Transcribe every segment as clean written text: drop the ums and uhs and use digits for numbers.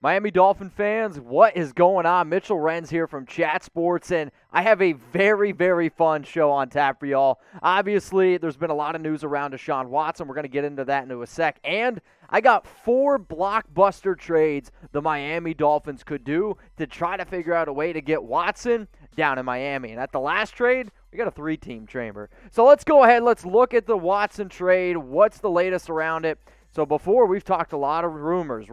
Miami Dolphin fans, what is going on? Mitchell Renz here from Chat Sports, and I have a very, very fun show on tap for y'all. Obviously, there's been a lot of news around Deshaun Watson. We're going to get into that in a sec. And I got 4 blockbuster trades the Miami Dolphins could do to try to figure out a way to get Watson down in Miami. And at the last trade, we got a 3-team chamber. So let's go ahead. Let's look at the Watson trade. What's the latest around it? So before, we've talked a lot of rumors.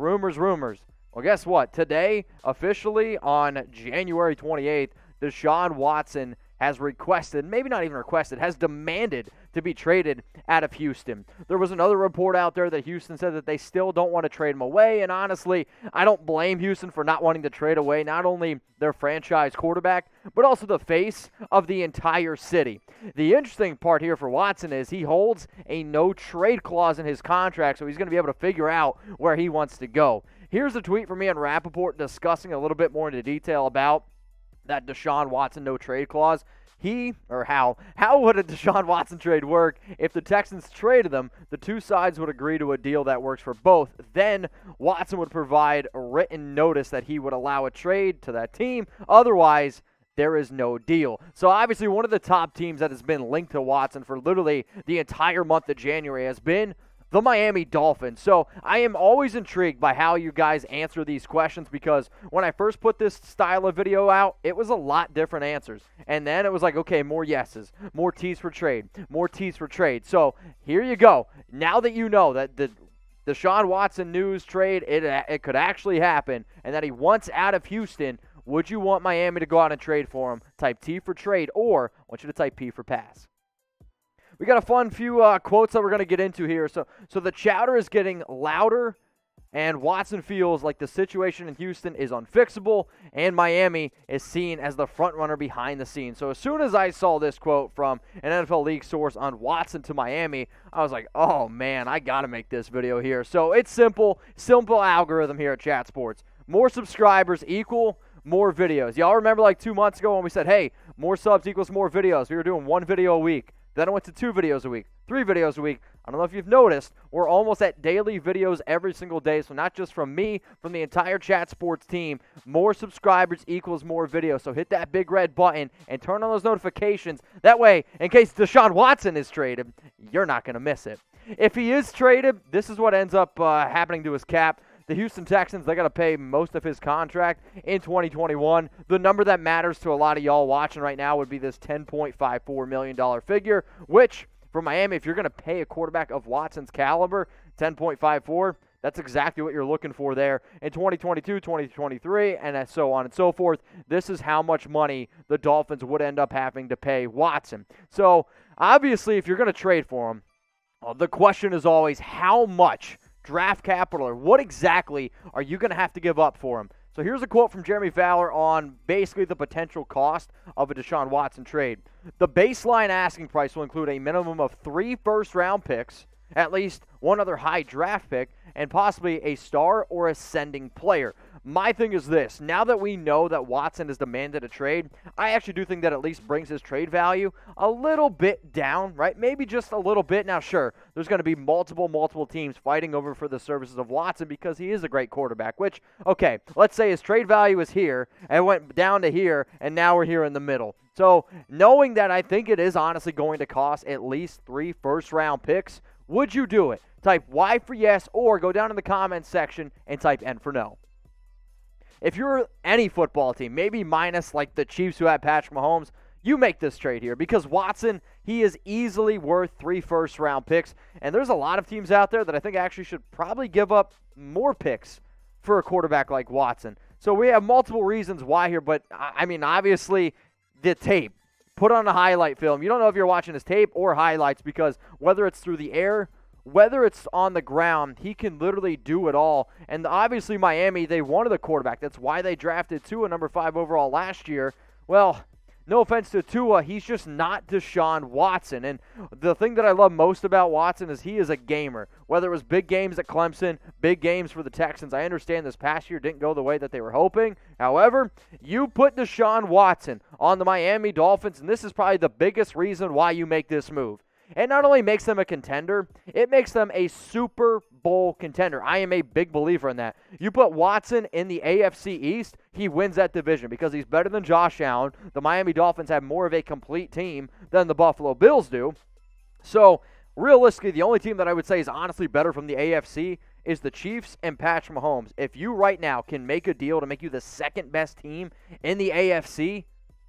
Well, guess what? Today, officially on January 28th, Deshaun Watson has requested, maybe not even requested, has demanded to be traded out of Houston. There was another report out there that Houston said that they still don't want to trade him away, and honestly, I don't blame Houston for not wanting to trade away not only their franchise quarterback, but also the face of the entire city. The interesting part here for Watson is he holds a no-trade clause in his contract, so he's going to be able to figure out where he wants to go. Here's a tweet from me and Rappaport discussing a little bit more into detail about that Deshaun Watson no-trade clause. How would a Deshaun Watson trade work? If the Texans traded them, the two sides would agree to a deal that works for both. Then Watson would provide a written notice that he would allow a trade to that team. Otherwise, there is no deal. So obviously one of the top teams that has been linked to Watson for literally the entire month of January has been the Miami Dolphins. So I am always intrigued by how you guys answer these questions, because when I first put this style of video out, it was a lot different answers. And then it was like, okay, more yeses, more T's for trade, more T's for trade. So here you go. Now that you know that the Deshaun Watson news trade, it could actually happen, and that he wants out of Houston, would you want Miami to go out and trade for him? Type T for trade, or I want you to type P for pass. We got a fun few quotes that we're going to get into here. So the chatter is getting louder, and Watson feels like the situation in Houston is unfixable, and Miami is seen as the front runner behind the scenes. So as soon as I saw this quote from an NFL League source on Watson to Miami, I was like, oh man, I got to make this video here. So it's simple algorithm here at Chat Sports. More subscribers equal more videos. Y'all remember like 2 months ago when we said, hey, more subs equals more videos. We were doing 1 video a week. Then I went to 2 videos a week, 3 videos a week. I don't know if you've noticed, we're almost at daily videos every single day. So not just from me, from the entire Chat Sports team. More subscribers equals more videos. So hit that big red button and turn on those notifications. That way, in case Deshaun Watson is traded, you're not going to miss it. If he is traded, this is what ends up happening to his cap. The Houston Texans, they got to pay most of his contract in 2021. The number that matters to a lot of y'all watching right now would be this $10.54 million figure, which for Miami, if you're going to pay a quarterback of Watson's caliber, 10.54, that's exactly what you're looking for there in 2022, 2023, and so on and so forth. This is how much money the Dolphins would end up having to pay Watson. So obviously, if you're going to trade for him, the question is always how much draft capital, or what exactly are you going to have to give up for him? So here's a quote from Jeremy Fowler on basically the potential cost of a Deshaun Watson trade. The baseline asking price will include a minimum of 3 first-round picks, at least 1 other high draft pick, and possibly a star or ascending player. My thing is this. Now that we know that Watson has demanded a trade, I actually do think that at least brings his trade value a little bit down, right? Maybe just a little bit. Now, sure, there's going to be multiple teams fighting over for the services of Watson because he is a great quarterback, which, okay, let's say his trade value is here, and it went down to here, and now we're here in the middle. So knowing that I think it is honestly going to cost at least 3 first-round picks, would you do it? Type Y for yes, or go down in the comments section and type N for no. If you're any football team, maybe minus like the Chiefs who had Patrick Mahomes, you make this trade here because Watson, he is easily worth 3 first-round picks, and there's a lot of teams out there that I think actually should probably give up more picks for a quarterback like Watson. So we have multiple reasons why here, but I mean, obviously, the tape. Put on a highlight film. You don't know if you're watching his tape or highlights because whether it's through the air, whether it's on the ground, he can literally do it all. And obviously Miami, they wanted a quarterback. That's why they drafted Tua number 5 overall last year. Well, no offense to Tua, he's just not Deshaun Watson. And the thing that I love most about Watson is he is a gamer. Whether it was big games at Clemson, big games for the Texans. I understand this past year didn't go the way that they were hoping. However, you put Deshaun Watson on the Miami Dolphins, and this is probably the biggest reason why you make this move. it not only makes them a contender, it makes them a Super Bowl contender. I am a big believer in that. You put Watson in the AFC East, he wins that division because he's better than Josh Allen. The Miami Dolphins have more of a complete team than the Buffalo Bills do. So, realistically, the only team that I would say is honestly better from the AFC is the Chiefs and Patrick Mahomes. If you right now can make a deal to make you the second best team in the AFC,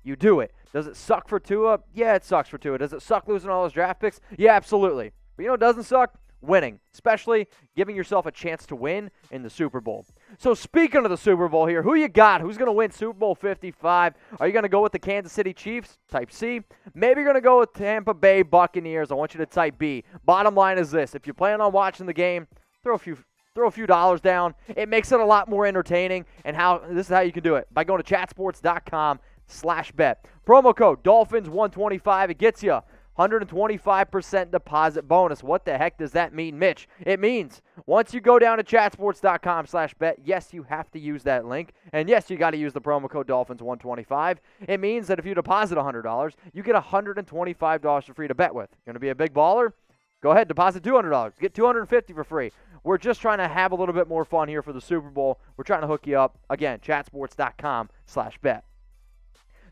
you do it. Does it suck for Tua? Yeah, it sucks for Tua. Does it suck losing all those draft picks? Yeah, absolutely. But you know what doesn't suck? Winning, especially giving yourself a chance to win in the Super Bowl. So speaking of the Super Bowl here, who you got? Who's going to win Super Bowl 55? Are you going to go with the Kansas City Chiefs? Type C. Maybe you're going to go with Tampa Bay Buccaneers. I want you to type B. Bottom line is this. If you plan on watching the game, throw a few dollars down. It makes it a lot more entertaining. And this is how you can do it. By going to chatsports.com/bet. Promo code Dolphins125. It gets you 125% deposit bonus. What the heck does that mean, Mitch? It means once you go down to chatsports.com/bet, yes, you have to use that link. And yes, you got to use the promo code Dolphins125. It means that if you deposit $100, you get $125 for free to bet with. You're going to be a big baller? Go ahead, deposit $200. Get $250 for free. We're just trying to have a little bit more fun here for the Super Bowl. We're trying to hook you up. Again, chatsports.com/bet.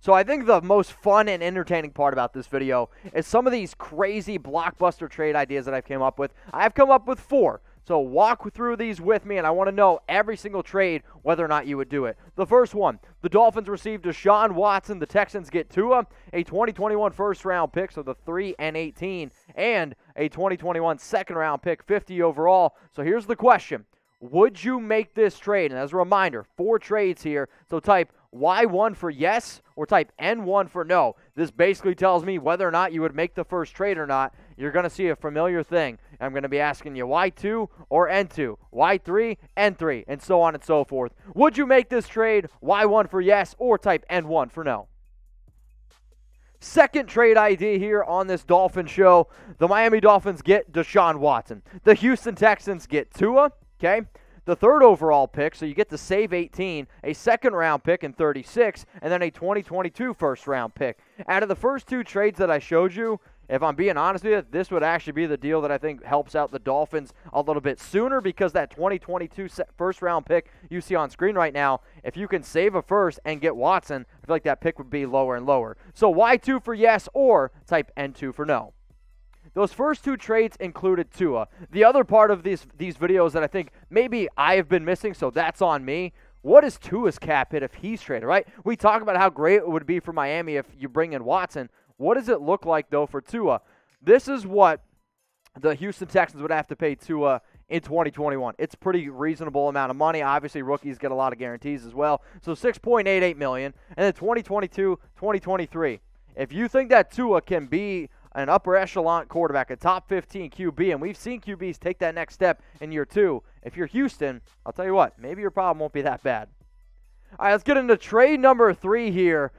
So I think the most fun and entertaining part about this video is some of these crazy blockbuster trade ideas that I've come up with. I've come up with 4. So walk through these with me, and I want to know every single trade, whether or not you would do it. The first one, the Dolphins receive Deshaun Watson. The Texans get Tua, a 2021 first-round pick, so the 3 and 18, and a 2021 second-round pick, 50 overall. So here's the question. Would you make this trade? And as a reminder, 4 trades here. So type Y1 for yes or type N1 for no. This basically tells me whether or not you would make the first trade or not. You're going to see a familiar thing. I'm going to be asking you Y2 or N2, Y3, N3, and so on and so forth. Would you make this trade? Y1 for yes or type N1 for no. Second trade idea here on this Dolphin show. The Miami Dolphins get Deshaun Watson. The Houston Texans get Tua. Okay, the 3rd overall pick, so you get to save 18, a second-round pick in 36, and then a 2022 first-round pick. Out of the first 2 trades that I showed you, if I'm being honest with you, this would actually be the deal that I think helps out the Dolphins a little bit sooner because that 2022 first-round pick you see on screen right now, if you can save a first and get Watson, I feel like that pick would be lower and lower. So Y2 for yes or type N2 for no. Those first 2 trades included Tua. The other part of these videos that I think maybe I have been missing, so that's on me. What is Tua's cap hit if he's traded, right? We talk about how great it would be for Miami if you bring in Watson. What does it look like, though, for Tua? This is what the Houston Texans would have to pay Tua in 2021. It's a pretty reasonable amount of money. Obviously, rookies get a lot of guarantees as well. So $6.88 million. And then 2022, 2023. If you think that Tua can be an upper echelon quarterback, a top 15 QB, and we've seen QBs take that next step in year 2. If you're Houston, I'll tell you what, maybe your problem won't be that bad. All right, let's get into trade number 3 here.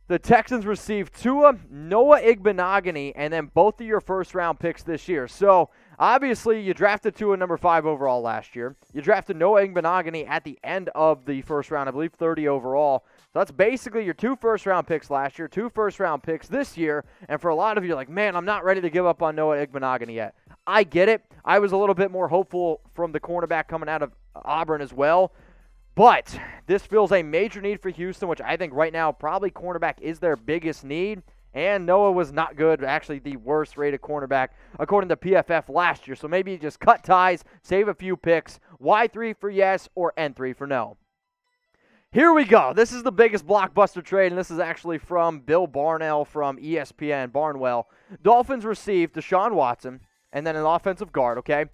The Texans receive Tua, Noah Igbinoghene, and then both of your first-round picks this year. So, obviously, you drafted Tua number 5 overall last year. You drafted Noah Igbinoghene at the end of the first round, I believe 30 overall. So that's basically your 2 first-round picks last year, 2 first-round picks this year. And for a lot of you, you're like, man, I'm not ready to give up on Noah Igbinoghene yet. I get it. I was a little bit more hopeful from the cornerback coming out of Auburn as well. But this fills a major need for Houston, which I think right now probably cornerback is their biggest need. And Noah was not good, actually the worst rated cornerback according to PFF last year. So maybe you just cut ties, save a few picks, Y3 for yes or N3 for no. Here we go. This is the biggest blockbuster trade, and this is actually from Bill Barnwell from ESPN. Barnwell. Dolphins received Deshaun Watson and then an offensive guard, okay?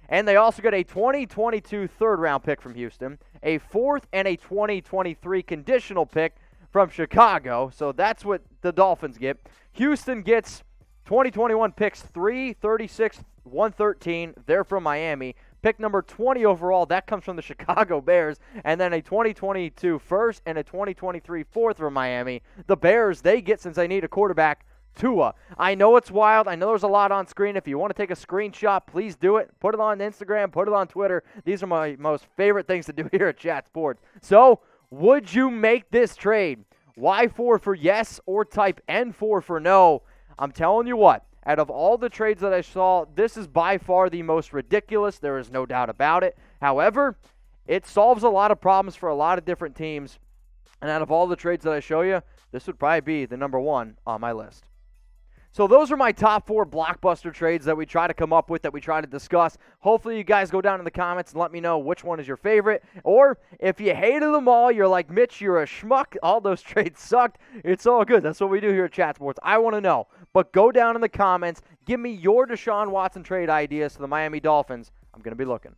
And they also got a 2022 third-round pick from Houston, a 4th and a 2023 conditional pick from Chicago. So that's what the Dolphins get. Houston gets 2021 picks 3, 36, 113. They're from Miami. Pick number 20 overall, that comes from the Chicago Bears. And then a 2022 first and a 2023 fourth from Miami. The Bears, they get, since they need a quarterback, Tua. I know it's wild. I know there's a lot on screen. If you want to take a screenshot, please do it. Put it on Instagram. Put it on Twitter. These are my most favorite things to do here at Chat Sports. So, would you make this trade? Y4 for yes or type N4 for no. I'm telling you what, out of all the trades that I saw, this is by far the most ridiculous. There is no doubt about it. However, it solves a lot of problems for a lot of different teams. And out of all the trades that I show you, this would probably be the number one on my list. So those are my top 4 blockbuster trades that we try to come up with, that we try to discuss. Hopefully you guys go down in the comments and let me know which one is your favorite. Or if you hated them all, you're like, Mitch, you're a schmuck. All those trades sucked. It's all good. That's what we do here at Chat Sports. I want to know. But go down in the comments. Give me your Deshaun Watson trade ideas to the Miami Dolphins. I'm going to be looking.